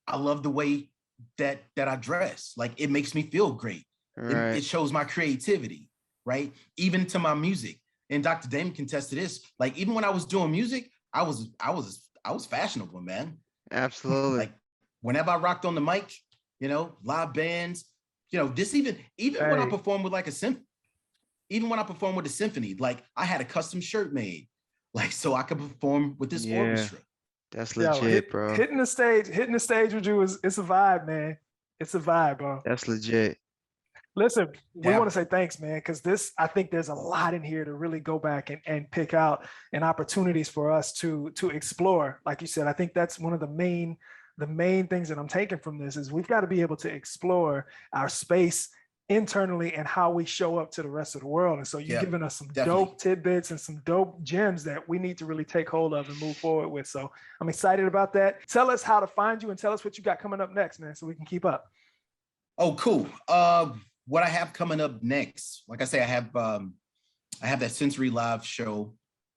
I love the way that I dress. Like it makes me feel great. It shows my creativity, right? Even to my music. And Dr. Damon can attest to this. Like even when I was doing music, I was fashionable, man. Absolutely. Like whenever I rocked on the mic, live bands, this even when I performed with like a symphony, even when I performed with a symphony, like I had a custom shirt made, like so I could perform with this orchestra. That's legit, bro. Hitting the stage with you it's a vibe, man. It's a vibe, bro. That's legit. Listen, we want to say thanks, man, because I think there's a lot in here to really go back and pick out and opportunities for us to explore. Like you said, I think that's one of the main things that I'm taking from this is we've got to be able to explore our space internally and how we show up to the rest of the world. And so you've given us some dope tidbits and some dope gems that we need to really take hold of and move forward with. So I'm excited about that. Tell us how to find you and tell us what you got coming up next, man, so we can keep up. Oh, cool. What I have coming up next, like I say, I have that sensory live show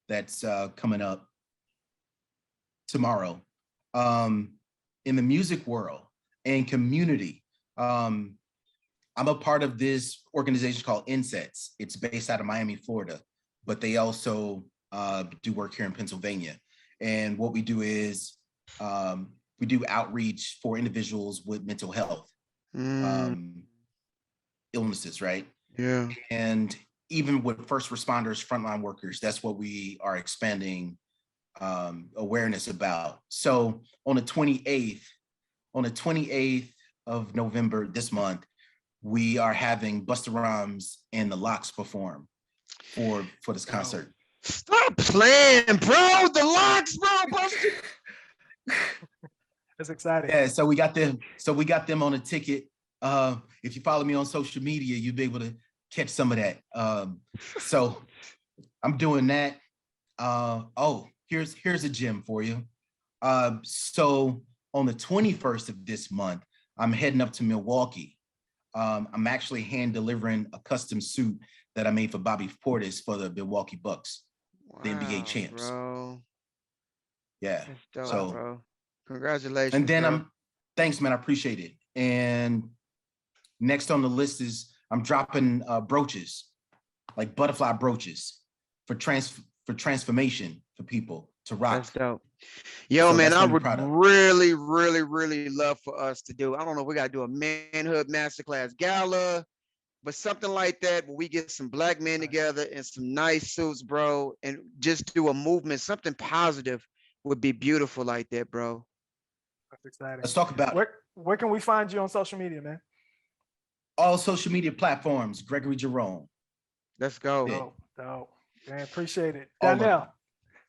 that's coming up tomorrow. In the music world and community, I'm a part of this organization called Insets. It's based out of Miami, Florida, but they also do work here in Pennsylvania. And what we do is we do outreach for individuals with mental health illnesses, right? Yeah. And even with first responders, frontline workers, that's what we are expanding awareness about. So on the 28th of November this month, we are having Busta Rhymes and the Lox perform for this concert. Stop playing, bro. The Lox, bro. Busta. That's exciting. Yeah, so we got them on a ticket. If you follow me on social media, you'll be able to catch some of that. So I'm doing that. Here's a gem for you. So on the 21st of this month, I'm heading up to Milwaukee. I'm actually hand delivering a custom suit that I made for Bobby Portis for the Milwaukee Bucks, the NBA champs. Bro. Yeah. That's dope, bro. Congratulations. And then bro. thanks, man. I appreciate it. And next on the list is I'm dropping brooches, like butterfly brooches for transformation for people to rock. That's dope. Yo, So man, that's I what would I'm proud of. really, really, really love for us to do. I don't know if we got to do a manhood masterclass gala, but something like that where we get some black men together in some nice suits, bro, and just do a movement. Something positive would be beautiful like that, bro. That's exciting. Let's talk about it. Where can we find you on social media, man? All social media platforms, Gregory Jerome. Let's go. Dope. Man, appreciate it. All of Danielle,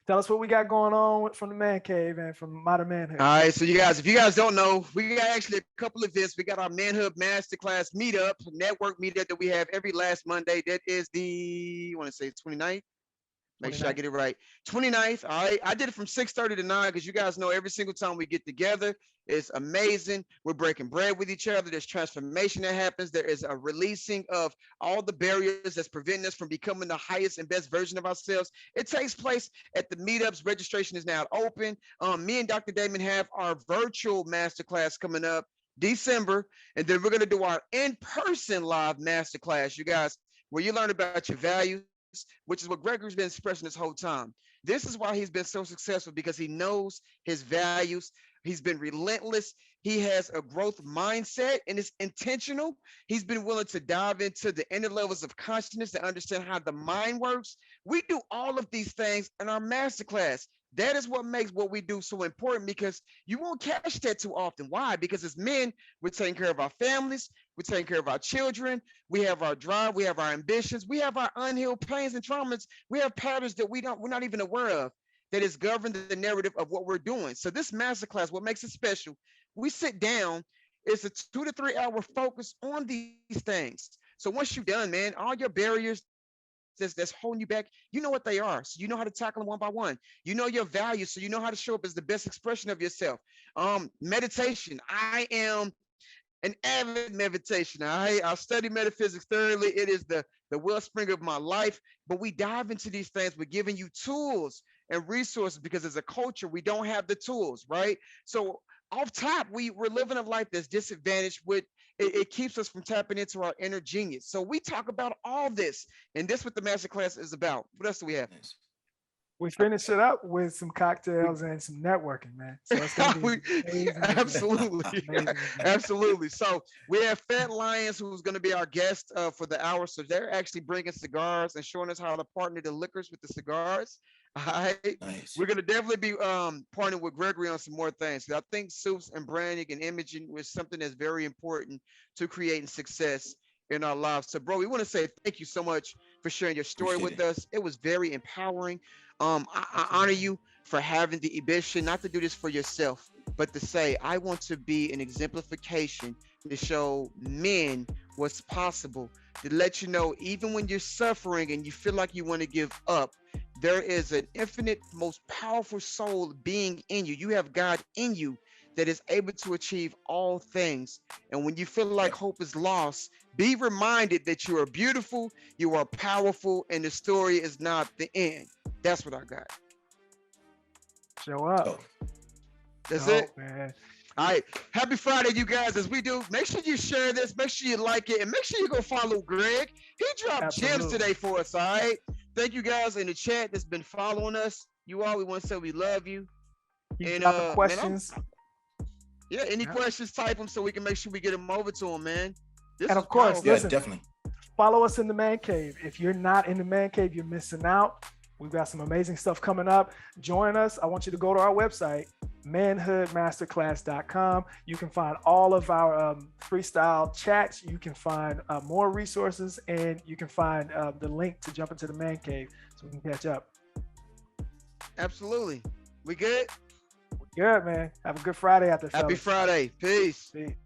tell us what we got going on from the Man Cave and from Modern Manhood. All right, so you guys, if you guys don't know, we got actually a couple of events. We got our Manhood Masterclass meetup, network meetup that we have every last Monday. That is the, I want to say 29th. Make sure I get it right. 29th. All right. I did it from 6:30 to 9 because you guys know every single time we get together, it's amazing. We're breaking bread with each other. There's transformation that happens. There is a releasing of all the barriers that's preventing us from becoming the highest and best version of ourselves. It takes place at the meetups. Registration is now open. Me and Dr. Damon have our virtual masterclass coming up December, and then we're going to do our in-person live masterclass, you guys, where you learn about your values, which is what Gregory's been expressing this whole time. This is why he's been so successful, because he knows his values. He's been relentless. He has a growth mindset and it's intentional. He's been willing to dive into the inner levels of consciousness to understand how the mind works. We do all of these things in our masterclass. That is what makes what we do so important, because you won't catch that too often. Why? Because as men, we're taking care of our families, we're taking care of our children, we have our drive, we have our ambitions, we have our unhealed pains and traumas, we have patterns that we're not even aware of, that is governed the narrative of what we're doing. So this masterclass, what makes it special, we sit down, it's a 2 to 3 hour focus on these things. So once you're done, man, all your barriers that's holding you back, you know what they are, so you know how to tackle them one by one. You know your values, so you know how to show up as the best expression of yourself. Meditation, I am an avid meditationer. I study metaphysics thoroughly. It is the wellspring of my life. But we dive into these things. We're giving you tools and resources, because as a culture, we don't have the tools, right? So off top, we're living a life that's disadvantaged. With it keeps us from tapping into our inner genius. So we talk about all this, and this is what the masterclass is about. What else do we have? We finish it up with some cocktails and some networking, man. So it's gonna be amazing. Absolutely. Amazing. Absolutely. So we have Fat Lions, who's going to be our guest for the hour. So they're actually bringing cigars and showing us how to partner the liquors with the cigars. All right. Nice. We're going to definitely be partnering with Gregory on some more things. I think suits and branding and imaging was something that's very important to creating success in our lives. So, bro, we want to say thank you so much for sharing your story with us. It was very empowering. I honor you for having the ambition not to do this for yourself, but to say, I want to be an exemplification to show men what's possible, to let you know, even when you're suffering and you feel like you want to give up, there is an infinite, most powerful soul being in you. You have God in you that is able to achieve all things. And when you feel like hope is lost, be reminded that you are beautiful, you are powerful, and the story is not the end. That's what I got. Show up. That's it, man. All right. Happy Friday, you guys. As we do, make sure you share this, make sure you like it, and make sure you go follow Greg. He dropped gems today for us. All right. Thank you guys in the chat that's been following us. You all, we want to say we love you. And questions. Man, any questions, type them so we can make sure we get them over to them, man. And of course, listen, definitely follow us in the Man Cave. If you're not in the Man Cave, you're missing out. We've got some amazing stuff coming up. Join us. I want you to go to our website, manhoodmasterclass.com. You can find all of our freestyle chats. You can find more resources, and you can find the link to jump into the Man Cave so we can catch up. Absolutely. We good? We're good, man. Have a good Friday out there, fellas. Happy Friday. Peace. Peace.